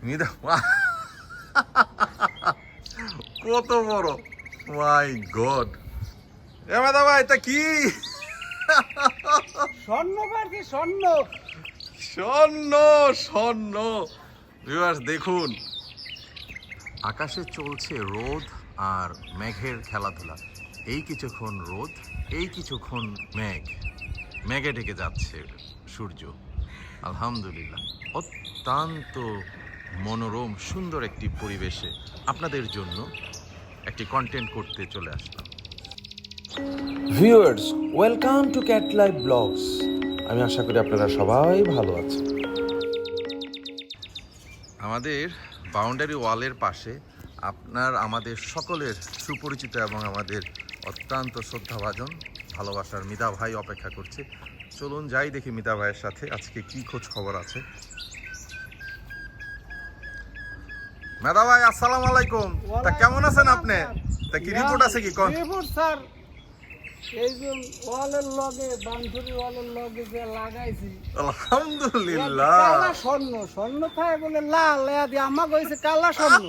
মিদা কত বড়, মাই গড। এ মেদা ভাই এটা কি? স্বর্ণ পাখি, স্বর্ণ। স্বর্ণ স্বর্ণ। ভিউয়ার্স দেখুন, আকাশে চলছে রোদ আর মেঘের খেলাধুলা। এই কিছুক্ষণ রোদ, এই কিছুক্ষণ মেঘ, মেঘে ঢেকে যাচ্ছে সূর্য। আলহামদুলিল্লাহ, অত্যন্ত মনোরম সুন্দর একটি পরিবেশে আপনাদের জন্য একটি কন্টেন্ট করতে চলে আসলাম। Viewers, welcome to cat life blogs. আমি আশা করি আপনারা সবাই ভালো আছেন। আমাদের বাউন্ডারি ওয়ালের পাশে আমাদের সকলের সুপরিচিত এবং আমাদের অত্যন্ত শ্রদ্ধাভাজন ভালোবাসার মিদা ভাই অপেক্ষা করছে। চলুন যাই দেখি মিদা ভাইয়ের সাথে আজকে কি খোঁজ খবর আছে। মেদা ভাই আসসালামু আলাইকুম। তা কেমন আছেন আপনি? তা কি রিপোর্ট আছে কি কোন? রিপোর্ট স্যার, এই যে ওয়ালের লগে, বাউন্ডারি ওয়ালের লগে যে লাগাইছি, আলহামদুলিল্লাহ। কালা স্বর্ণ, স্বর্ণ খায় বলে লাল, এদি আমার কইছে কালা স্বর্ণ।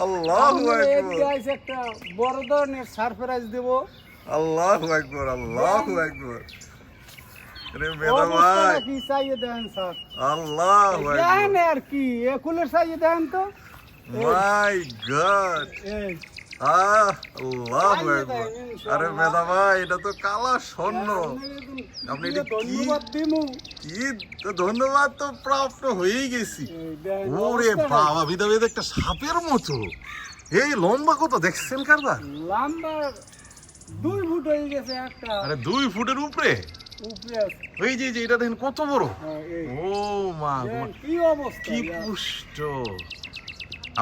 আল্লাহু আকবার, আইছে একটা বড় ধরনের সারপ্রাইজ দেব। আল্লাহু আকবার, আল্লাহু আকবার। আরে মেদা অবস্থাটা ভাই, কি চাইয়ে দেন স্যার? আল্লাহু দেন আকবার, আর কি, একুলের চাইয়ে দেন তো। মাই গড, এই আল্লাহু আকবার। আরে মেদা ভাই, এটা তো কালা স্বর্ণ। আপনি এটা কি ধন্যবাদ দিমু। কি তো ধন্যবাদ তো প্রাপ্ত হয়েই গেছি। এই দেন, ওরে অবস্থাটা বাবা, বিদা একটা সাপের মতো। এই লম্বা কত দেখছেন কারবার? লম্বা 2 ফুট হয়ে গেছে একটা। আরে 2 ফুটের উপরে। উপরে আছে। ওই যে এটা দেখেন কত বড়। হ্যাঁ, এই ও মা গো, দেন, কি অবস্থা কি ইয়ার। পুষ্ট।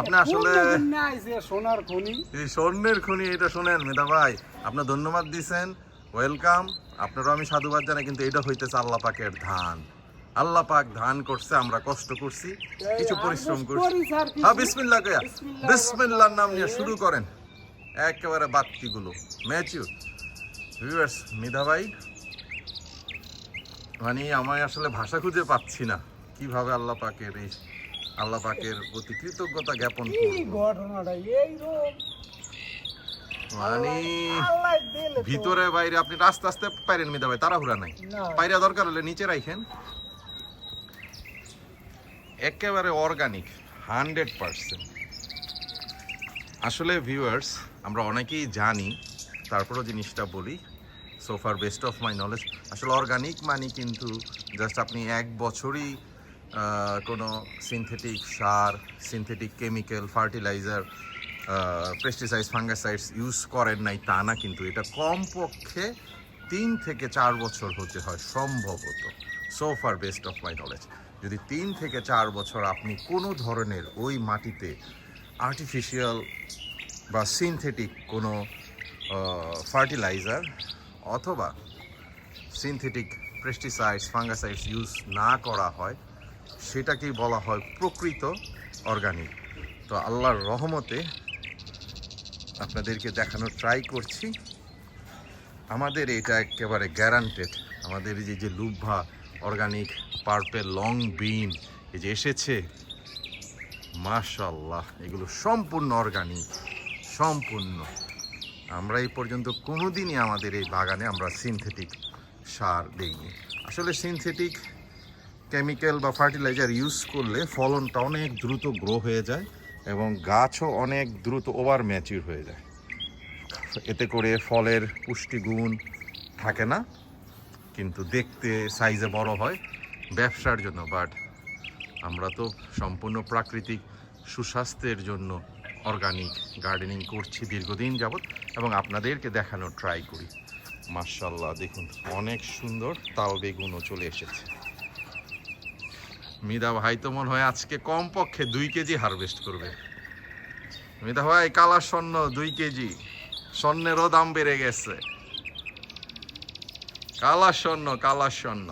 আপনি আসলে কোন দিন না আইছে সোনার খনি। এই স্বর্ণের খনি, এটা শোনেন মেদা ভাই, আপনার ধন্যবাদ দিছেন, ওয়েলকাম। আপনারও আমি সাধুবাদ জানাই, কিন্তু এটা হইতেছে আল্লাহ পাকের ধান। আল্লাহ পাক ধান করছে, আমরা কষ্ট করছি, কিছু পরিশ্রম করছি। করি স্যার, কিছু। হ্যাঁ, বিসমিল্লাহ কইয়া বিসমিল্লাহ বিসমিল্লাহর নাম নিয়ে শুরু করেন। একেবারে বাত্তিগুলো ম্যাচিউর। ভিউয়ার্স, মিদা ভাই মানে আমি আসলে ভাষা খুঁজে পাচ্ছি না কিভাবে আল্লাহ পাকের প্রতি কৃতজ্ঞতা জ্ঞাপন কি করব। ঘটনাটা এই রোগ মানে আল্লাহ দিলে তো। ভিতরে বাইরে আপনি আস্তে আস্তে পাইরেন মিদা ভাই, তাড়াহুড়া নাই। না। পাইরা দরকার হলে নিচে রাখেন। একেবারে অর্গানিক 100%। আসলে ভিউয়ার্স, আমরা অনেকেই জানি, তারপরও জিনিসটা বলি, so far best of my knowledge. আসলে অর্গানিক মানে কিন্তু জাস্ট আপনি 1 বছরই কোনো সিনথেটিক সার, synthetic chemical, fertiliser, pesticides, fungicides use করেন নাই তা না, কিন্তু এটা কমপক্ষে 3 থেকে 4 বছর হতে হয় সম্ভবত, সোফার বেস্ট অফ মাই নলেজ। যদি 3 থেকে 4 বছর আপনি কোনো ধরনের ওই মাটিতে আর্টিফিশিয়াল বা সিনথেটিক কোনো ফার্টিলাইজার অথবা সিনথেটিক পেস্টিসাইডস, ফাঙ্গাসাইডস ইউজ না করা হয়, সেটাকেই বলা হয় প্রকৃত অর্গানিক। তো আল্লাহর রহমতে আপনাদেরকে দেখানোর ট্রাই করছি। আমাদের এটা একেবারে গ্যারান্টেড। আমাদের এই যে লুভা অর্গানিক পার্পেল লং বিন এই যে এসেছে, মাশাআল্লাহ, এগুলো সম্পূর্ণ অর্গানিক, সম্পূর্ণ। আমরা এই পর্যন্ত কোনোদিনই আমাদের এই বাগানে আমরা সিনথেটিক সার দেইনি। আসলে সিনথেটিক কেমিক্যাল বা ফার্টিলাইজার ইউজ করলে ফলনটা অনেক দ্রুত গ্রো হয়ে যায় এবং গাছও অনেক দ্রুত ওভার ম্যাচিউর হয়ে যায়। এতে করে ফলের পুষ্টিগুণ থাকে না, কিন্তু দেখতে সাইজে বড় হয় ব্যবসার জন্য। বাট আমরা তো সম্পূর্ণ প্রাকৃতিক সুস্বাস্থ্যের জন্য অর্গানিক গার্ডেনিং করছি দীর্ঘদিন যাবৎ, এবং আপনাদেরকে দেখানোর ট্রাই করি। মাশাআল্লাহ, দেখুন অনেক সুন্দর তাল বেগুনও চলে এসেছে। মিদা ভাই তো মনে হয় আজকে কমপক্ষে 2 কেজি হারভেস্ট করবে। মিদা ভাই, কালা স্বর্ণ 2 কেজি, স্বর্ণেরও দাম বেড়ে গেছে। কালা স্বর্ণ, কালা স্বর্ণ,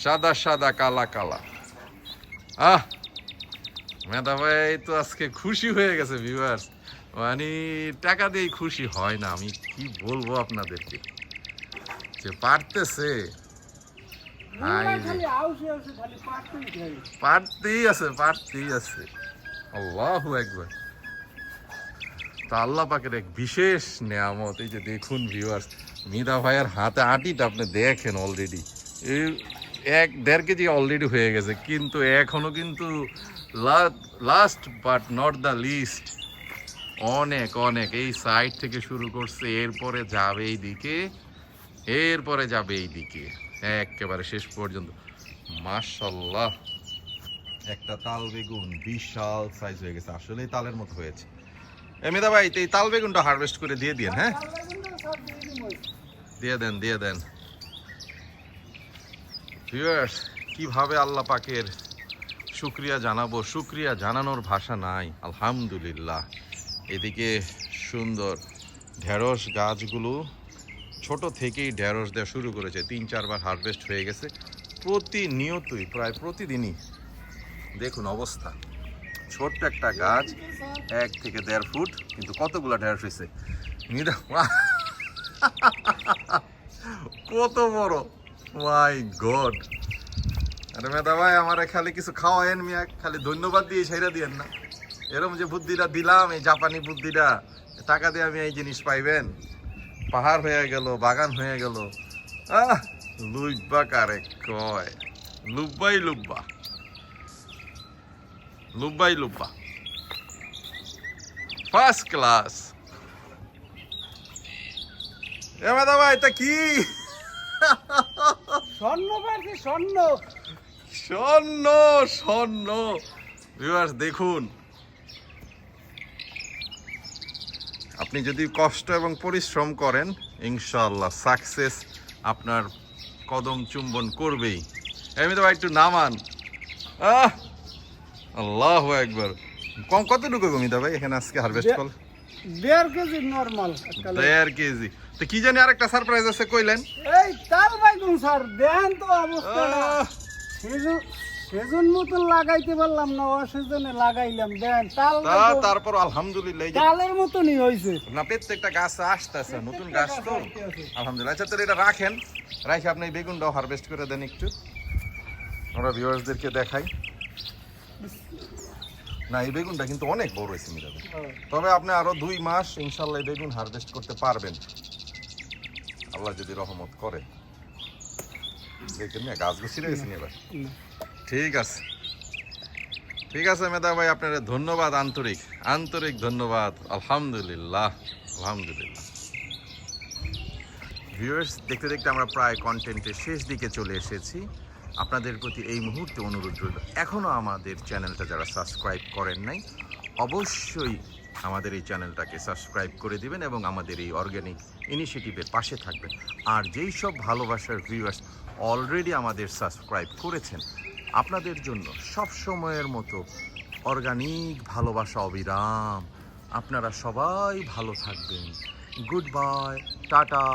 সাদা সাদা কালা কালা। মেদা ভাই তো আজকে খুশি হয়ে গেছে ভিউয়ার্স, মানে টাকা দিয়েই খুশি হয় না। আমি কি বলবো আপনাদেরকে, যে পারতেছে হাই রে। খালি আউসে আউসে খালি পাটতেই খাই। পারতেই আছে আল্লাহু আকবার। তা আল্লাহ পাকের এক বিশেষ নেয়ামত, এই যে দেখুন ভিউয়ার্স, মিদা ভাইয়ের হাতে আটিটা আপনি দেখেন অলরেডি 1-1.5 কেজি অলরেডি হয়ে গেছে, কিন্তু এখনো কিন্তু last but not the least অনেক অনেক এই সাইড থেকে শুরু করছে, এরপরে যাবে এই দিকে একেবারে শেষ পর্যন্ত। মাশাআল্লাহ, একটা তাল বেগুন বিশাল সাইজ হয়ে গেছে, আসলে তালের মতো হয়েছে। এমিদা ভাই, এই তাল বেগুনটা হারভেস্ট করে দিয়ে দিন। হ্যাঁ, দিয়ে দেন ভিউয়ার্স। কিভাবে আল্লাহ পাকের শুকরিয়া জানাবো, শুকরিয়া জানানোর ভাষা নাই। আলহামদুলিল্লাহ। এদিকে সুন্দর ঢেঁড়স গাছগুলো ছোট থেকেই ঢেঁড়স দেওয়া শুরু করেছে, 3-4 বার হারভেস্ট হয়ে গেছে প্রতিনিয়তই, প্রায় প্রতিদিনই। দেখুন অবস্থা, ছোট্ট একটা গাছ 1 থেকে 1.5 ফুট, কিন্তু কতগুলা ঢেঁড়স হয়েছে কত বড়, মাই গড। আরে মেদা ভাই, আমার খালি কিছু খাওয়ায়েন মিয়া, খালি ধন্যবাদ দিয়ে ছেড়ে দিয়েন না। এরকম যে বুদ্ধিটা দিলাম, এই জাপানি বুদ্ধিটা, টাকা দিয়ে আমি এই জিনিস পাইবেন, পাহাড় হয়ে গেল, বাগান হয়ে গেল। লুব্বা কারে কয়, লুব্বা ফার্স্ট ক্লাস। এ মেদা ভাই, এটা কি? স্বর্ণ পাইছি, স্বর্ণ। ভিউয়ার্স দেখুন, আপনি যদি কষ্ট এবং পরিশ্রম করেন, ইনশাআল্লাহ সাকসেস আপনার কদম চুম্বন করবেই। এমনি তো ভাই একটু নামান। আল্লাহু আকবার। কতটুকু গমিতা ভাই এখানে আজকে হারভেস্ট করল? 1.5 কেজি নরমাল। 1.5 কেজি। তো কি জানি আরেকটা সারপ্রাইজ আছে কইলেন? এই তাল বেগুন স্যার, দেন তো অবস্থাটা। সেজন মতন লাগাইতে পারলাম না, অসেজনে লাগাইলাম। দেন তাল, তারপর আলহামদুলিল্লাহ তালের মতনই হয়েছে না, প্রত্যেকটা গাছ আসতেছে, নতুন গাছ তো আলহামদুলিল্লাহ। আচ্ছা, তাহলে এটা রাখেন, রাখে আপনি এই বেগুনটাও হারভেস্ট করে দেন একটু, আমরা ভিউয়ার্সদেরকে দেখাই। না, এই বেগুনটা কিন্তু অনেক বড় হয়েছে মিরা ভাই। তবে আপনি আরো 2 মাস ইনশাল্লাহ এই বেগুন হারভেস্ট করতে পারবেন, আল্লাহ যদি রহমত করে। দেখেন না, গাছ গুছিয়ে গেছেন এবার। ঠিক আছে মেদা ভাই, আপনার ধন্যবাদ, আন্তরিক ধন্যবাদ। আলহামদুলিল্লাহ। ভিউয়ার্স, দেখতে দেখতে আমরা প্রায় কন্টেন্টের শেষ দিকে চলে এসেছি। আপনাদের প্রতি এই মুহূর্তে অনুরোধ রইল, এখনও আমাদের চ্যানেলটা যারা সাবস্ক্রাইব করেন নাই, অবশ্যই আমাদের এই চ্যানেলটাকে সাবস্ক্রাইব করে দিবেন এবং আমাদের এই অর্গানিক ইনিশিয়েটিভের পাশে থাকবেন। আর যেই সব ভালোবাসার ভিউয়ার্স অলরেডি আমাদের সাবস্ক্রাইব করেছেন, আপনাদের জন্য সব সময়ের মতো অর্গানিক ভালোবাসা অবিরাম। আপনারা সবাই ভালো থাকবেন। Good bye, tata.